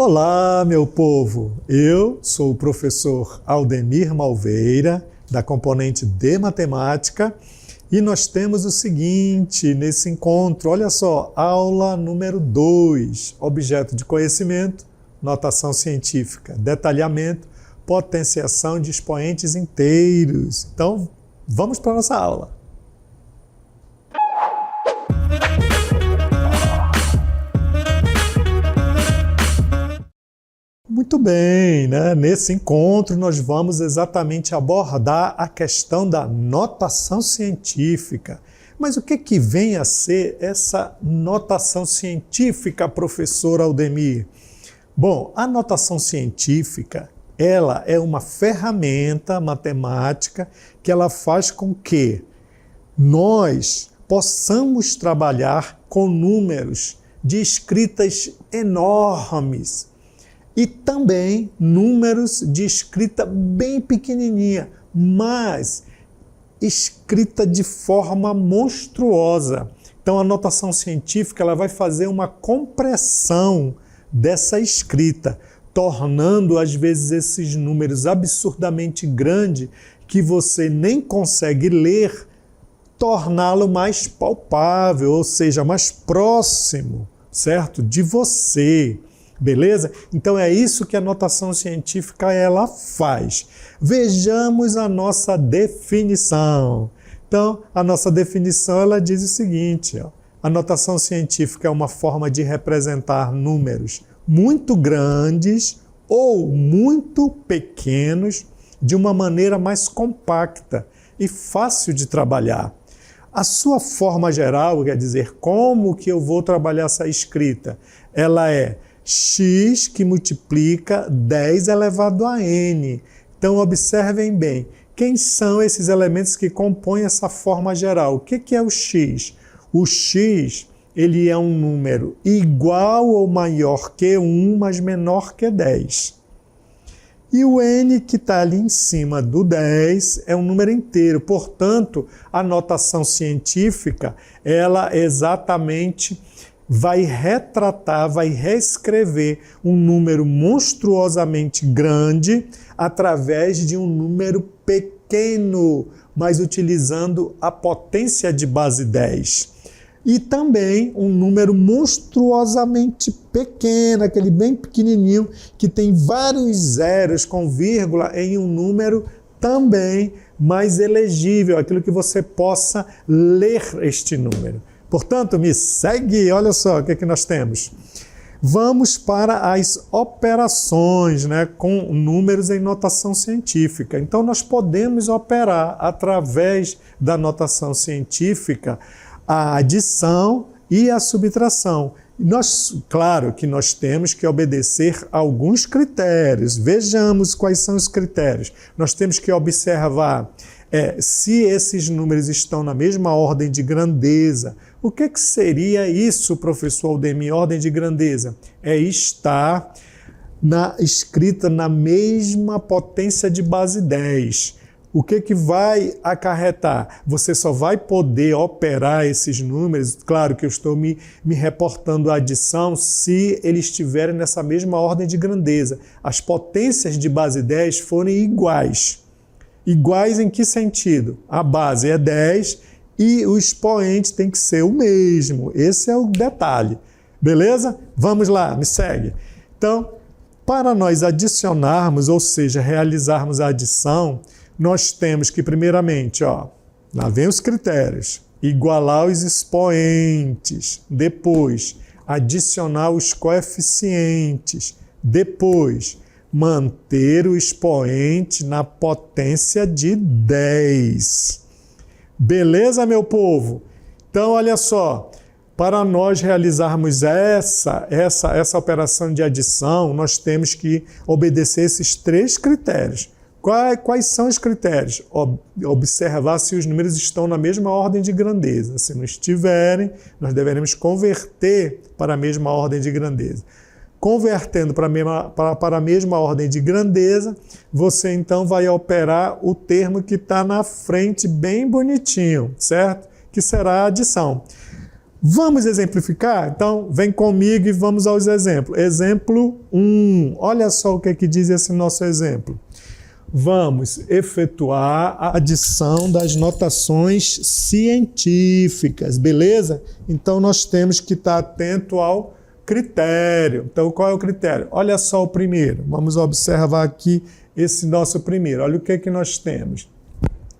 Olá, meu povo! Eu sou o professor Aldemir Malveira, da componente de Matemática, e nós temos o seguinte nesse encontro, olha só, aula número 2, objeto de conhecimento, notação científica, detalhamento, potenciação de expoentes inteiros. Então, vamos para a nossa aula. Muito bem, né? Nesse encontro nós vamos exatamente abordar a questão da notação científica. Mas o que vem a ser essa notação científica, professor Aldemir? Bom, a notação científica, ela é uma ferramenta matemática que ela faz com que nós possamos trabalhar com números de escritas enormes, e também números de escrita bem pequenininha, mas escrita de forma monstruosa. Então a notação científica ela vai fazer uma compressão dessa escrita, tornando às vezes esses números absurdamente grandes que você nem consegue ler, torná-lo mais palpável, ou seja, mais próximo, certo? De você. Beleza? Então é isso que a notação científica ela faz. Vejamos a nossa definição. Então, a nossa definição ela diz o seguinte, ó, a notação científica é uma forma de representar números muito grandes ou muito pequenos de uma maneira mais compacta e fácil de trabalhar. A sua forma geral, quer dizer, como que eu vou trabalhar essa escrita? Ela é x que multiplica 10 elevado a n. Então, observem bem, quem são esses elementos que compõem essa forma geral? O que é o x? O x, ele é um número igual ou maior que 1, mas menor que 10. E o n que está ali em cima do 10 é um número inteiro. Portanto, a notação científica, ela exatamente vai retratar, vai reescrever um número monstruosamente grande através de um número pequeno, mas utilizando a potência de base 10. E também um número monstruosamente pequeno, aquele bem pequenininho, que tem vários zeros com vírgula em um número também mais elegível, aquilo que você possa ler este número. Portanto, me segue, olha só o que nós temos. Vamos para as operações, né, com números em notação científica. Então, nós podemos operar através da notação científica a adição e a subtração. Claro que nós temos que obedecer a alguns critérios. Vejamos quais são os critérios. Nós temos que observar se esses números estão na mesma ordem de grandeza. O que seria isso, professor Aldemir, ordem de grandeza? É estar escrita na mesma potência de base 10. O que vai acarretar? Você só vai poder operar esses números, claro que eu estou me reportando à adição, se eles estiverem nessa mesma ordem de grandeza. As potências de base 10 forem iguais. Iguais em que sentido? A base é 10 e o expoente tem que ser o mesmo. Esse é o detalhe. Beleza? Vamos lá, me segue. Então, para nós adicionarmos, ou seja, realizarmos a adição, nós temos que, primeiramente, lá vem os critérios, igualar os expoentes, depois, adicionar os coeficientes, depois, manter o expoente na potência de 10. Beleza, meu povo? Então, olha só, para nós realizarmos essa operação de adição, nós temos que obedecer esses 3 critérios. Quais são os critérios? Observar se os números estão na mesma ordem de grandeza. Se não estiverem, nós deveremos converter para a mesma ordem de grandeza. Convertendo para a mesma ordem de grandeza, você então vai operar o termo que está na frente bem bonitinho, certo? Que será a adição. Vamos exemplificar? Então, vem comigo e vamos aos exemplos. Exemplo 1. Olha só o que é que diz esse nosso exemplo. Vamos efetuar a adição das notações científicas, beleza? Então, nós temos que estar atento ao critério. Então, qual é o critério? Olha só o primeiro. Vamos observar aqui esse nosso primeiro. Olha o que é que nós temos.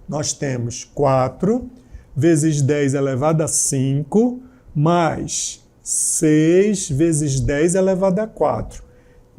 Nós temos 4 vezes 10 elevado a 5, mais 6 vezes 10 elevado a 4.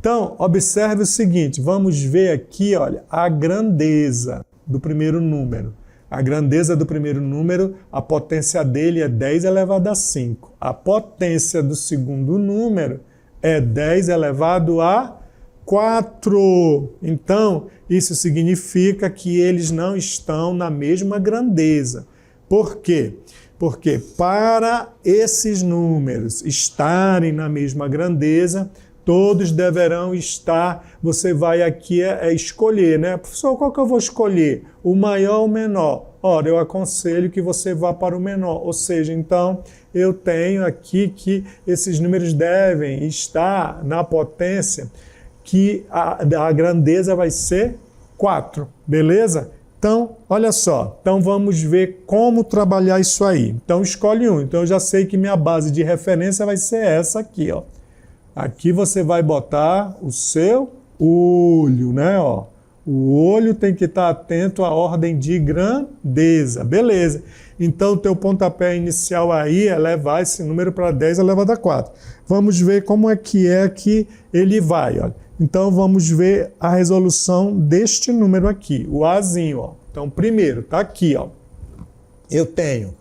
Então, observe o seguinte, vamos ver aqui, olha, a grandeza do primeiro número. A grandeza do primeiro número, a potência dele é 10 elevado a 5. A potência do segundo número é 10 elevado a 4. Então, isso significa que eles não estão na mesma grandeza. Por quê? Porque para esses números estarem na mesma grandeza, todos deverão estar, você vai aqui escolher, né? Professor, qual que eu vou escolher? O maior ou o menor? Ora, eu aconselho que você vá para o menor. Ou seja, então, eu tenho aqui que esses números devem estar na potência que a grandeza vai ser 4, beleza? Então, olha só, então vamos ver como trabalhar isso aí. Então, escolhe um. Então, eu já sei que minha base de referência vai ser essa aqui, ó. Aqui você vai botar o seu olho, né? Ó. O olho tem que estar atento à ordem de grandeza. Beleza. Então, o teu pontapé inicial aí é levar esse número para 10 elevado a 4. Vamos ver como é que ele vai. Olha. Então, vamos ver a resolução deste número aqui, o Azinho. Ó. Então, primeiro, está aqui. Ó. Eu tenho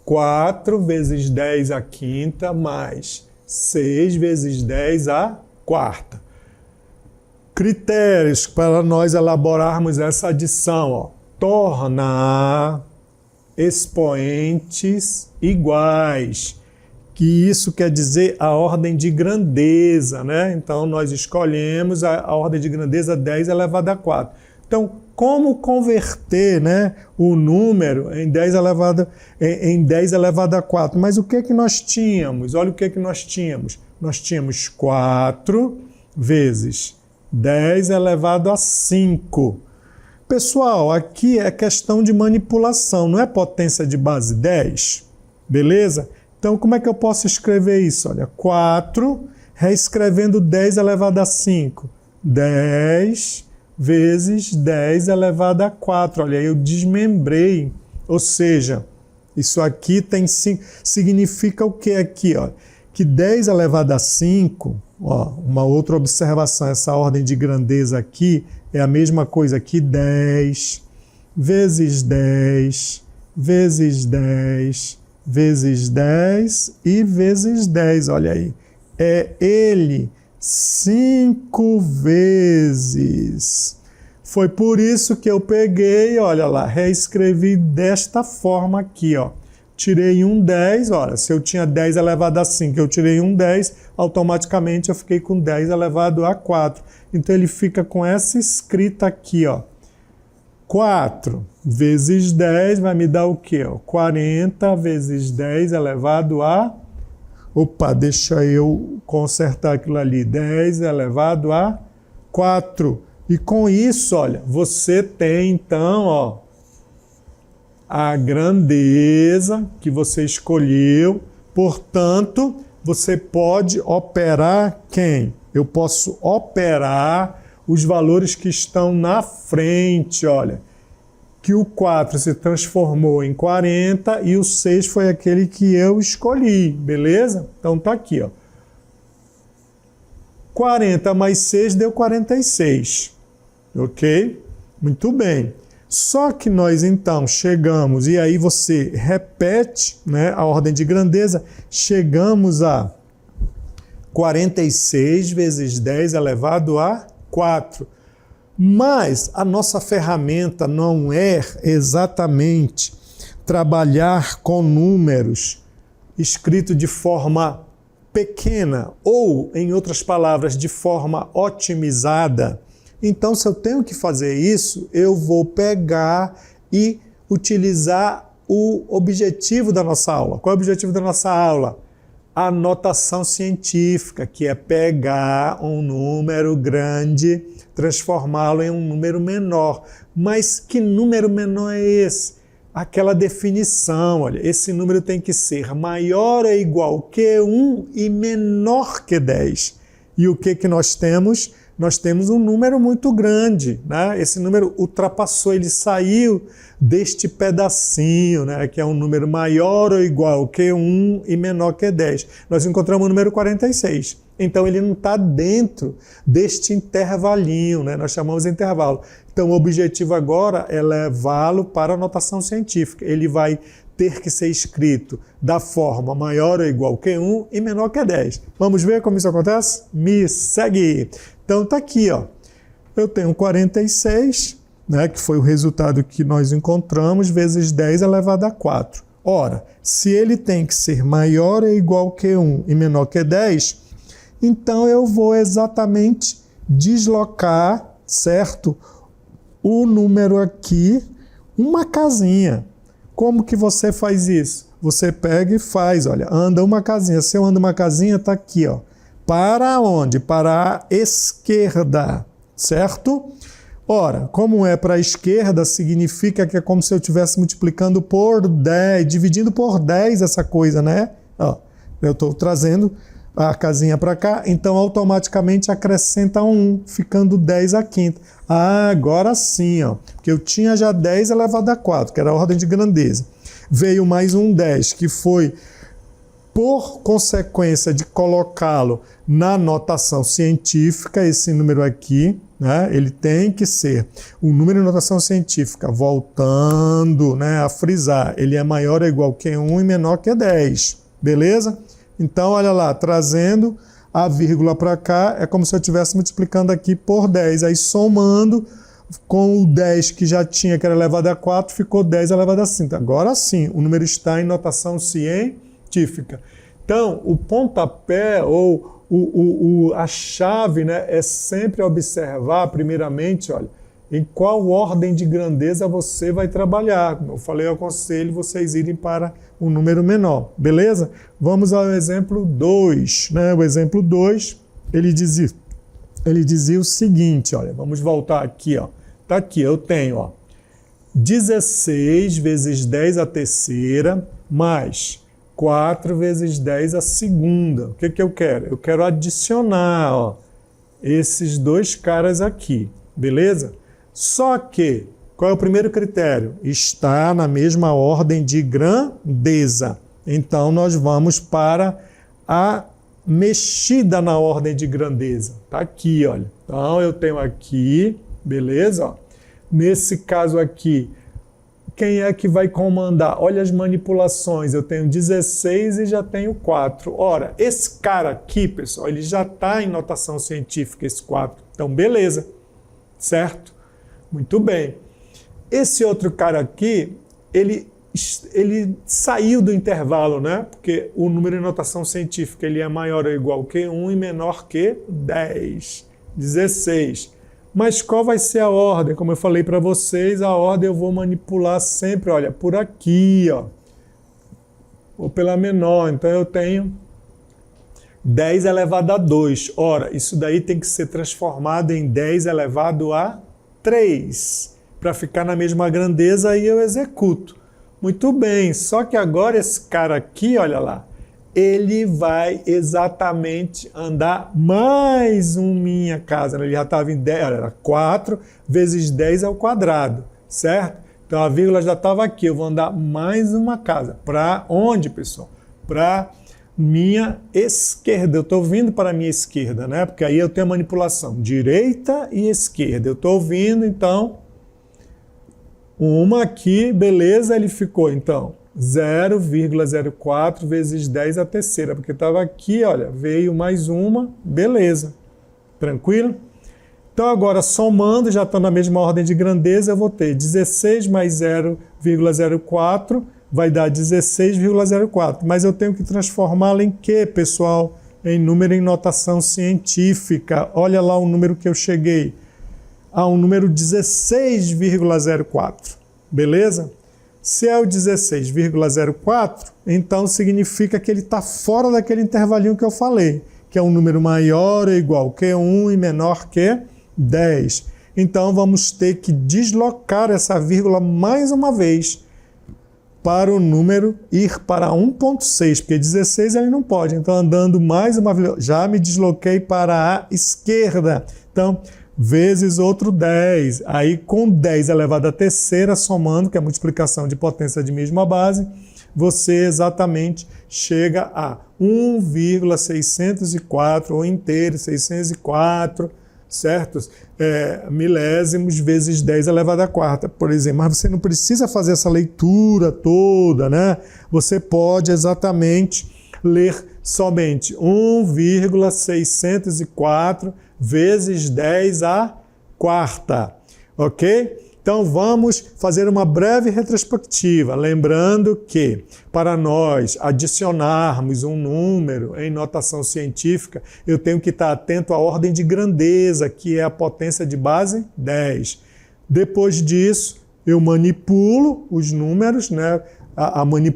4 vezes 10 a quinta mais 6 vezes 10 a quarta. Critérios para nós elaborarmos essa adição. Ó. Tornar expoentes iguais. Que isso quer dizer a ordem de grandeza, né? Então, nós escolhemos a ordem de grandeza 10 elevado a 4. Então, como converter, né, o número em 10 elevado a 4? Mas o que é que nós tínhamos? Olha o que é que nós tínhamos. Nós tínhamos 4 vezes 10 elevado a 5. Pessoal, aqui é questão de manipulação, não é potência de base 10? Beleza? Então, como é que eu posso escrever isso? Olha, 4, reescrevendo 10 elevado a 5. 10 vezes 10 elevado a 4. Olha, eu desmembrei. Ou seja, isso aqui significa o que aqui? Ó? Que 10 elevado a 5, ó, uma outra observação, essa ordem de grandeza aqui é a mesma coisa aqui, 10 vezes 10 vezes 10 vezes 10 e vezes 10, olha aí. É ele 5 vezes. Foi por isso que eu peguei, olha lá, reescrevi desta forma aqui, ó. Tirei um 10, olha, se eu tinha 10 elevado a 5, eu tirei um 10, automaticamente eu fiquei com 10 elevado a 4. Então ele fica com essa escrita aqui, ó. 4 vezes 10 vai me dar o quê? 40 vezes 10 elevado a... Opa, deixa eu consertar aquilo ali. 10 elevado a 4. E com isso, olha, você tem então, ó, a grandeza que você escolheu. Portanto, você pode operar quem? Eu posso operar os valores que estão na frente, olha, que o 4 se transformou em 40 e o 6 foi aquele que eu escolhi, beleza? Então tá aqui, ó. 40 mais 6 deu 46, ok? Muito bem. Só que nós então chegamos, e aí você repete, né, a ordem de grandeza, chegamos a 46 vezes 10 elevado a 4. Mas a nossa ferramenta não é exatamente trabalhar com números escritos de forma pequena ou, em outras palavras, de forma otimizada. Então, se eu tenho que fazer isso, eu vou pegar e utilizar o objetivo da nossa aula. Qual é o objetivo da nossa aula? A notação científica, que é pegar um número grande, transformá-lo em um número menor. Mas que número menor é esse? Aquela definição, olha, esse número tem que ser maior ou igual que 1 e menor que 10. E o que nós temos? Nós temos um número muito grande, né? Esse número ultrapassou, ele saiu deste pedacinho, né? Que é um número maior ou igual que 1 e menor que 10. Nós encontramos o número 46. Então, ele não está dentro deste intervalinho, né? Nós chamamos de intervalo. Então, o objetivo agora é levá-lo para a notação científica. Ele vai ter que ser escrito da forma maior ou igual que 1 e menor que 10. Vamos ver como isso acontece? Me segue! Então, está aqui, ó. Eu tenho 46, né, que foi o resultado que nós encontramos, vezes 10 elevado a 4. Ora, se ele tem que ser maior ou igual que 1 e menor que 10, então eu vou exatamente deslocar, certo? O número aqui, uma casinha. Como que você faz isso? Você pega e faz, olha, anda uma casinha. Se eu ando uma casinha, está aqui, ó. Para onde? Para a esquerda, certo? Ora, como é para a esquerda, significa que é como se eu estivesse multiplicando por 10, dividindo por 10 essa coisa, né? Ó, eu estou trazendo a casinha para cá, então automaticamente acrescenta 1, ficando 10 à quinta. Ah, agora sim, ó, porque eu tinha já 10 elevado a 4, que era a ordem de grandeza. Veio mais um 10, que foi por consequência de colocá-lo na notação científica, esse número aqui, né, ele tem que ser um número de notação científica, voltando, né, a frisar, ele é maior ou igual que 1 e menor que 10, beleza? Então, olha lá, trazendo a vírgula para cá, é como se eu estivesse multiplicando aqui por 10, aí somando com o 10 que já tinha, que era elevado a 4, ficou 10 elevado a 5. Agora sim, o número está em notação científica. Então, o pontapé ou a chave, né, é sempre observar, primeiramente, olha, em qual ordem de grandeza você vai trabalhar. Como eu falei, eu aconselho vocês irem para um número menor, beleza? Vamos ao exemplo 2. Né? O exemplo 2, ele dizia o seguinte, olha, vamos voltar aqui, ó. Tá aqui, eu tenho, ó, 16 vezes 10 a terceira, mais 4 vezes 10 a segunda. O que eu quero? Eu quero adicionar, ó, esses dois caras aqui, beleza? Só que, qual é o primeiro critério? Está na mesma ordem de grandeza. Então, nós vamos para a mexida na ordem de grandeza. Tá aqui, olha. Então, eu tenho aqui, beleza? Ó. Nesse caso aqui, quem é que vai comandar? Olha as manipulações. Eu tenho 16 e já tenho 4. Ora, esse cara aqui, pessoal, ele já está em notação científica, esse 4. Então, beleza. Certo? Muito bem. Esse outro cara aqui, ele saiu do intervalo, né? Porque o número em notação científica ele é maior ou igual que 1 e menor que 10. 16. Mas qual vai ser a ordem? Como eu falei para vocês, a ordem eu vou manipular sempre, olha, por aqui, ó. Ou pela menor. Então eu tenho 10 elevado a 2. Ora, isso daí tem que ser transformado em 10 elevado a 3. Para ficar na mesma grandeza, aí eu executo. Muito bem, só que agora esse cara aqui, olha lá, ele vai exatamente andar mais minha casa. Ele já estava em 10, olha, era 4 vezes 10 ao quadrado, certo? Então a vírgula já estava aqui, eu vou andar mais uma casa. Para onde, pessoal? Para minha esquerda. Eu estou vindo para a minha esquerda, né? Porque aí eu tenho a manipulação direita e esquerda. Eu estou vindo, então, uma aqui, beleza, ele ficou, então, 0,04 vezes 10 a terceira, porque estava aqui, olha, veio mais uma, beleza, tranquilo? Então agora, somando, já está na mesma ordem de grandeza, eu vou ter 16 mais 0,04, vai dar 16,04, mas eu tenho que transformá-la em quê, pessoal? Em número em notação científica. Olha lá o número que eu cheguei, a um número 16,04, beleza? Se é o 16,04, então significa que ele está fora daquele intervalinho que eu falei, que é um número maior ou igual que 1 e menor que 10. Então vamos ter que deslocar essa vírgula mais uma vez para o número ir para 1,6, porque 16 ele não pode. Então andando mais uma vez, já me desloquei para a esquerda. Então, vezes outro 10. Aí com 10 elevado à terceira, somando, que é a multiplicação de potência de mesma base, você exatamente chega a 1,604, ou inteiro, 604, certo? Milésimos vezes 10 elevado à quarta, por exemplo. Mas você não precisa fazer essa leitura toda, né? Você pode exatamente ler somente 1,604 vezes 10 à quarta, ok? Então vamos fazer uma breve retrospectiva, lembrando que para nós adicionarmos um número em notação científica, eu tenho que estar atento à ordem de grandeza, que é a potência de base 10. Depois disso, eu manipulo os números, né?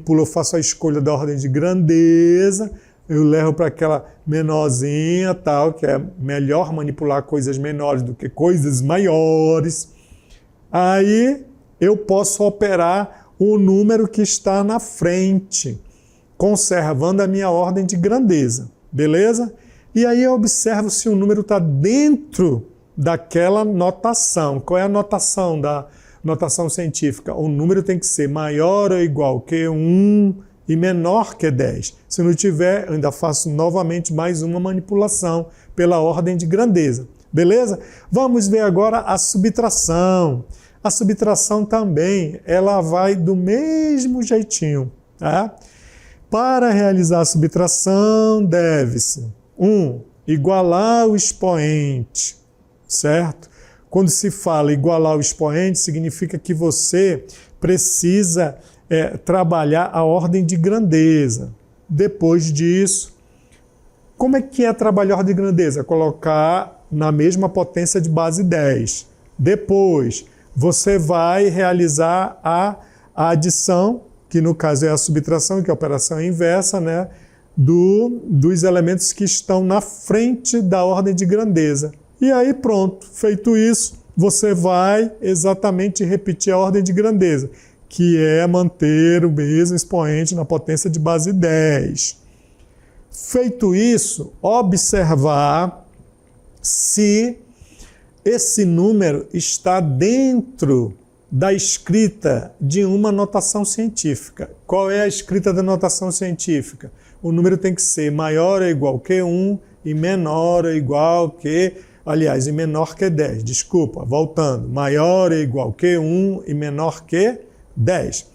Eu faço a escolha da ordem de grandeza, eu levo para aquela menorzinha, tal, que é melhor manipular coisas menores do que coisas maiores. Aí eu posso operar o número que está na frente, conservando a minha ordem de grandeza, beleza? E aí eu observo se o número está dentro daquela notação. Qual é a notação da notação científica? O número tem que ser maior ou igual que 1 e menor que 10. Se não tiver, eu ainda faço novamente mais uma manipulação pela ordem de grandeza. Beleza? Vamos ver agora a subtração. A subtração também, ela vai do mesmo jeitinho. Tá? Para realizar a subtração, deve-se 1. Igualar o expoente, certo? Quando se fala igualar o expoente, significa que você precisa trabalhar a ordem de grandeza. Depois disso, como é que é trabalhar a ordem de grandeza? Colocar na mesma potência de base 10. Depois, você vai realizar a adição, que no caso é a subtração, que é a operação inversa, né, dos elementos que estão na frente da ordem de grandeza. E aí pronto, feito isso, você vai exatamente repetir a ordem de grandeza, que é manter o mesmo expoente na potência de base 10. Feito isso, observar se esse número está dentro da escrita de uma notação científica. Qual é a escrita da notação científica? O número tem que ser maior ou igual que 1 e menor ou igual que... Aliás, e menor que 10. Desculpa, voltando. Maior ou igual que 1 e menor que 10.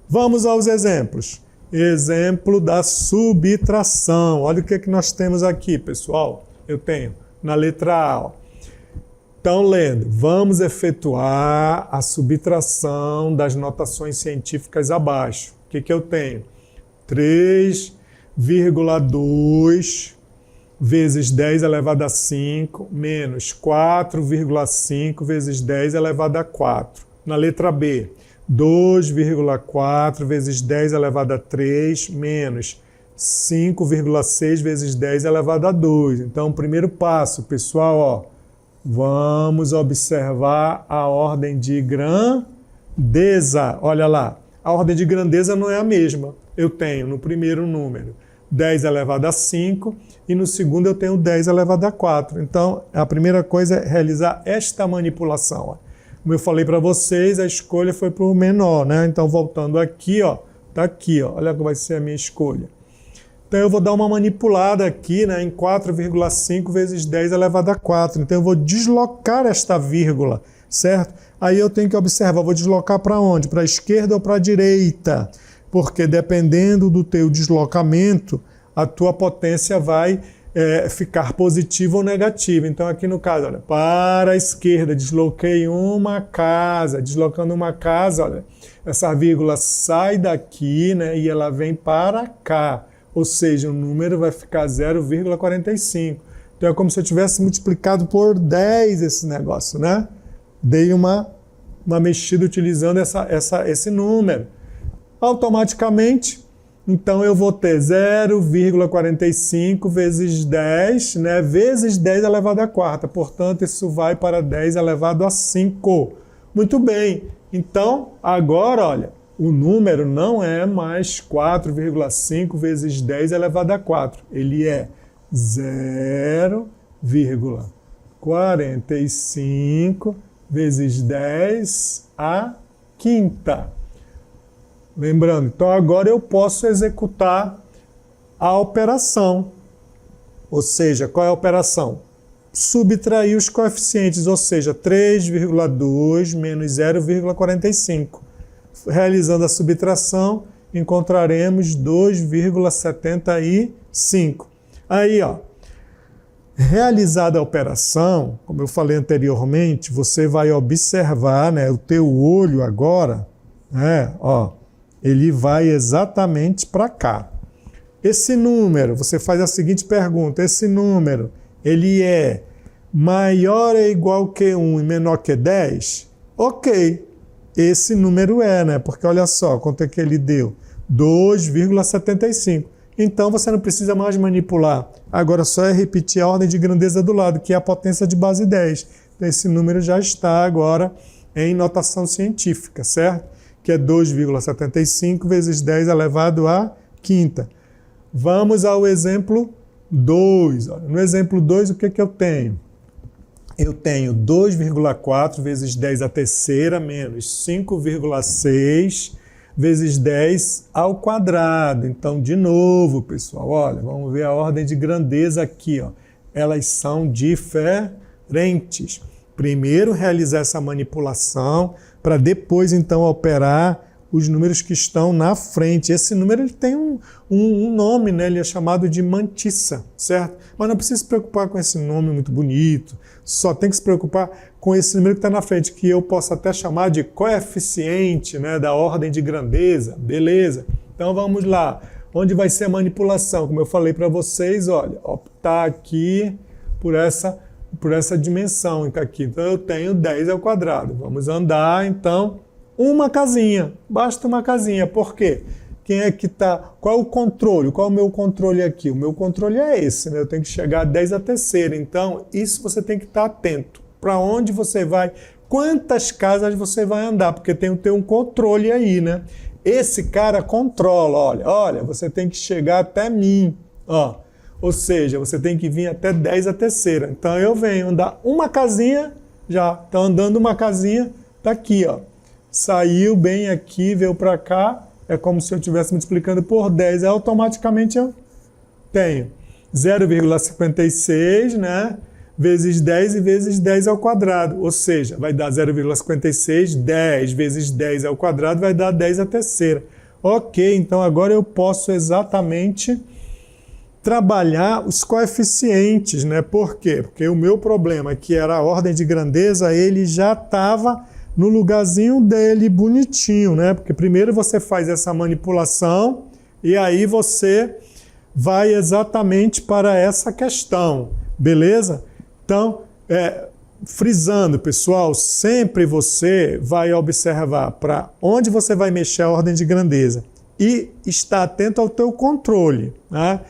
Vamos aos exemplos. Exemplo da subtração. Olha o que nós temos aqui, pessoal. Eu tenho na letra A. Então, lendo, vamos efetuar a subtração das notações científicas abaixo. O que eu tenho? 3,2 vezes 10 elevado a 5 menos 4,5 vezes 10 elevado a 4. Na letra B, 2,4 vezes 10 elevado a 3 menos 5,6 vezes 10 elevado a 2. Então, primeiro passo, pessoal, ó, vamos observar a ordem de grandeza. Olha lá, a ordem de grandeza não é a mesma. Eu tenho no primeiro número 10 elevado a 5 e no segundo eu tenho 10 elevado a 4. Então, a primeira coisa é realizar esta manipulação. Ó. Como eu falei para vocês, a escolha foi para o menor, né? Então, voltando aqui, ó, tá aqui, ó, olha como vai ser a minha escolha. Então, eu vou dar uma manipulada aqui, né, em 4,5 vezes 10 elevado a 4. Então, eu vou deslocar esta vírgula, certo? Aí eu tenho que observar, vou deslocar para onde? Para a esquerda ou para a direita? Porque dependendo do teu deslocamento, a tua potência vai ficar positiva ou negativa. Então, aqui no caso, olha, para a esquerda, desloquei uma casa. Deslocando uma casa, olha, essa vírgula sai daqui, né, e ela vem para cá. Ou seja, o número vai ficar 0,45. Então, é como se eu tivesse multiplicado por 10 esse negócio, né? Dei uma mexida utilizando esse número. Automaticamente, então eu vou ter 0,45 vezes 10, né? Vezes 10 elevado à quarta. Portanto, isso vai para 10 elevado a 5. Muito bem. Então, agora, olha, o número não é mais 4,5 vezes 10 elevado a 4. Ele é 0,45 vezes 10 à quinta. Lembrando, então agora eu posso executar a operação. Ou seja, qual é a operação? Subtrair os coeficientes, ou seja, 3,2 menos 0,45. Realizando a subtração, encontraremos 2,75. Aí, ó, realizada a operação, como eu falei anteriormente, você vai observar, né, o teu olho agora, né, ó, ele vai exatamente para cá. Esse número, você faz a seguinte pergunta, esse número, ele é maior ou igual que 1 e menor que 10? Ok, esse número é, né? Porque olha só, quanto é que ele deu? 2,75. Então você não precisa mais manipular. Agora só é repetir a ordem de grandeza do lado, que é a potência de base 10. Então esse número já está agora em notação científica, certo? Que é 2,75 vezes 10 elevado à quinta. Vamos ao exemplo 2. No exemplo 2, o que eu tenho? Eu tenho 2,4 vezes 10 à terceira menos 5,6 vezes 10 ao quadrado. Então, de novo, pessoal, olha, vamos ver a ordem de grandeza aqui, ó. Elas são diferentes. Primeiro, realizar essa manipulação para depois, então, operar os números que estão na frente. Esse número ele tem um nome, né? Ele é chamado de mantissa, certo? Mas não precisa se preocupar com esse nome muito bonito, só tem que se preocupar com esse número que está na frente, que eu posso até chamar de coeficiente, né? Da ordem de grandeza, beleza? Então vamos lá. Onde vai ser a manipulação? Como eu falei para vocês, olha, optar aqui por essa dimensão aqui. Então eu tenho 10 ao quadrado. Vamos andar, então, uma casinha. Basta uma casinha. Por quê? Quem é que está... Qual é o controle? Qual é o meu controle aqui? O meu controle é esse, né? Eu tenho que chegar a 10 à terceira. Então, isso você tem que estar atento. Para onde você vai? Quantas casas você vai andar? Porque tem que ter um controle aí, né? Esse cara controla. Olha, você tem que chegar até mim. Ó. Ou seja, você tem que vir até 10 à terceira. Então, eu venho andar uma casinha, já. Então, andando uma casinha, tá aqui, ó. Saiu bem aqui, veio para cá, é como se eu estivesse multiplicando por 10, aí automaticamente eu tenho 0,56, né, vezes 10 e vezes 10 ao quadrado, ou seja, vai dar 0,56, 10 vezes 10 ao quadrado vai dar 10 à terceira. Ok, então agora eu posso exatamente trabalhar os coeficientes, né, por quê? Porque o meu problema, que era a ordem de grandeza, ele já estava no lugarzinho dele, bonitinho, né? Porque primeiro você faz essa manipulação e aí você vai exatamente para essa questão, beleza? Então, frisando, pessoal, sempre você vai observar para onde você vai mexer a ordem de grandeza e estar atento ao teu controle, né?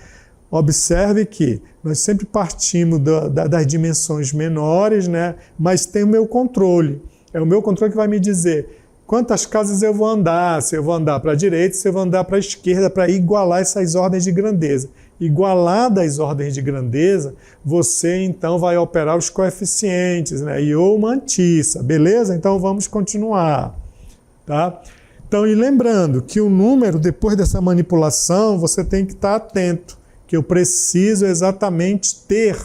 Observe que nós sempre partimos das dimensões menores, né? Mas tem o meu controle. É o meu controle que vai me dizer quantas casas eu vou andar, se eu vou andar para a direita, se eu vou andar para a esquerda, para igualar essas ordens de grandeza. Igualadas as ordens de grandeza, você então vai operar os coeficientes, né? E ou mantissa, beleza? Então vamos continuar, tá? Então, e lembrando que o número, depois dessa manipulação, você tem que estar atento, que eu preciso exatamente ter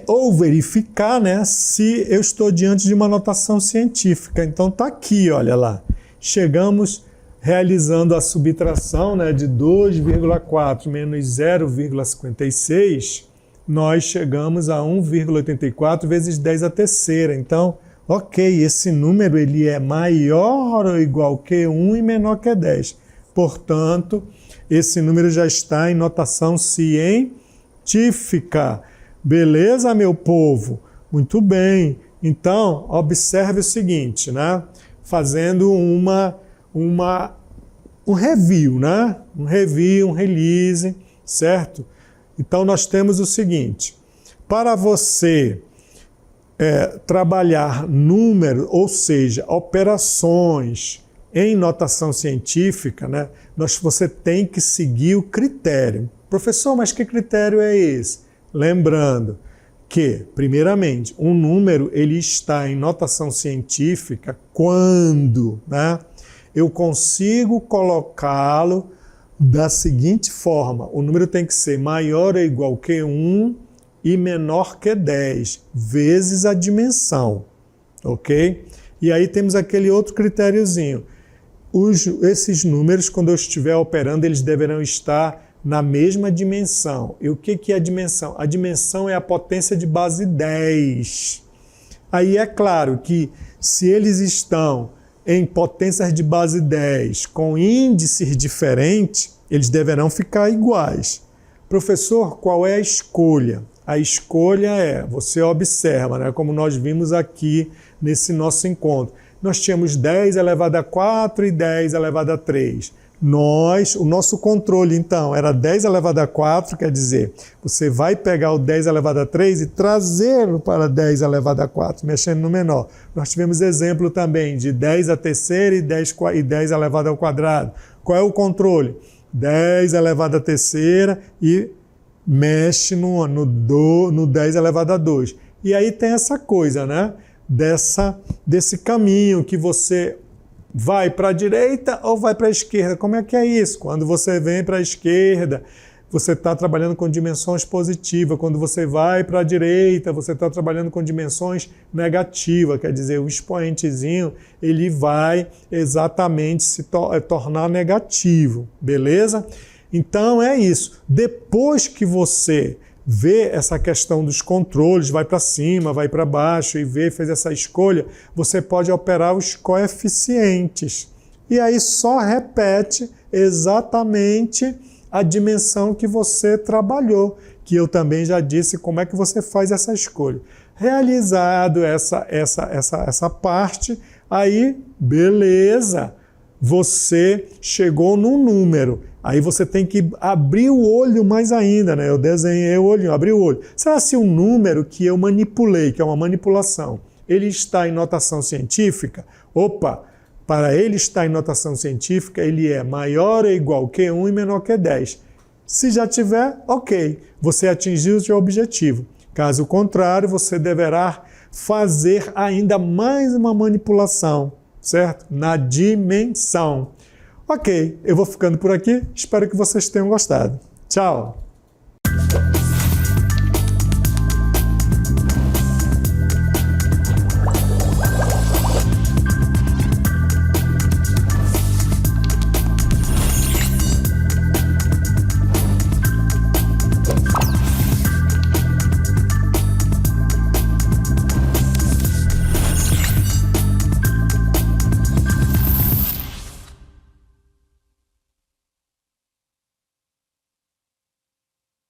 ou verificar, né, se eu estou diante de uma notação científica. Então está aqui, olha lá. Chegamos realizando a subtração, né, de 2,4 menos 0,56, nós chegamos a 1,84 vezes 10 à terceira. Então, ok, esse número ele é maior ou igual que 1 e menor que 10. Portanto, esse número já está em notação científica. Beleza, meu povo? Muito bem. Então, observe o seguinte, né? Fazendo uma um review, né? Um review, um release, certo? Então nós temos o seguinte, para você trabalhar número, ou seja, operações em notação científica, né, você tem que seguir o critério. Professor, mas que critério é esse? Lembrando que, primeiramente, um número ele está em notação científica quando, né, eu consigo colocá-lo da seguinte forma: o número tem que ser maior ou igual que 1 e menor que 10, vezes a dimensão, ok? E aí temos aquele outro critériozinho. Esses números, quando eu estiver operando, eles deverão estar na mesma dimensão. E o que é a dimensão? A dimensão é a potência de base 10. Aí é claro que se eles estão em potências de base 10 com índices diferentes, eles deverão ficar iguais. Professor, qual é a escolha? A escolha você observa, né, como nós vimos aqui nesse nosso encontro. Nós tínhamos 10 elevado a 4 e 10 elevado a 3. O nosso controle, então, era 10 elevado a 4, quer dizer, você vai pegar o 10 elevado a 3 e trazê-lo para 10 elevado a 4, mexendo no menor. Nós tivemos exemplo também de 10 a terceira e 10 elevado ao quadrado. Qual é o controle? 10 elevado a terceira e mexe no 10 elevado a 2. E aí tem essa coisa, né? Desse caminho que você vai para a direita ou vai para a esquerda. Como é que é isso? Quando você vem para a esquerda, você está trabalhando com dimensões positivas. Quando você vai para a direita, você está trabalhando com dimensões negativas. Quer dizer, o expoentezinho ele vai exatamente se tornar negativo. Beleza? Então é isso. Depois que você vê essa questão dos controles, vai para cima, vai para baixo e fez essa escolha, você pode operar os coeficientes. E aí só repete exatamente a dimensão que você trabalhou, que eu também já disse como é que você faz essa escolha. Realizado essa parte, aí beleza, você chegou num número. Aí você tem que abrir o olho mais ainda, né? Eu desenhei o olhinho, abri o olho. Será se um número que eu manipulei, que é uma manipulação, ele está em notação científica? Opa, para ele estar em notação científica, ele é maior ou igual que 1 e menor que 10. Se já tiver, ok, você atingiu o seu objetivo. Caso contrário, você deverá fazer ainda mais uma manipulação, certo? Na dimensão. Ok, eu vou ficando por aqui. Espero que vocês tenham gostado. Tchau!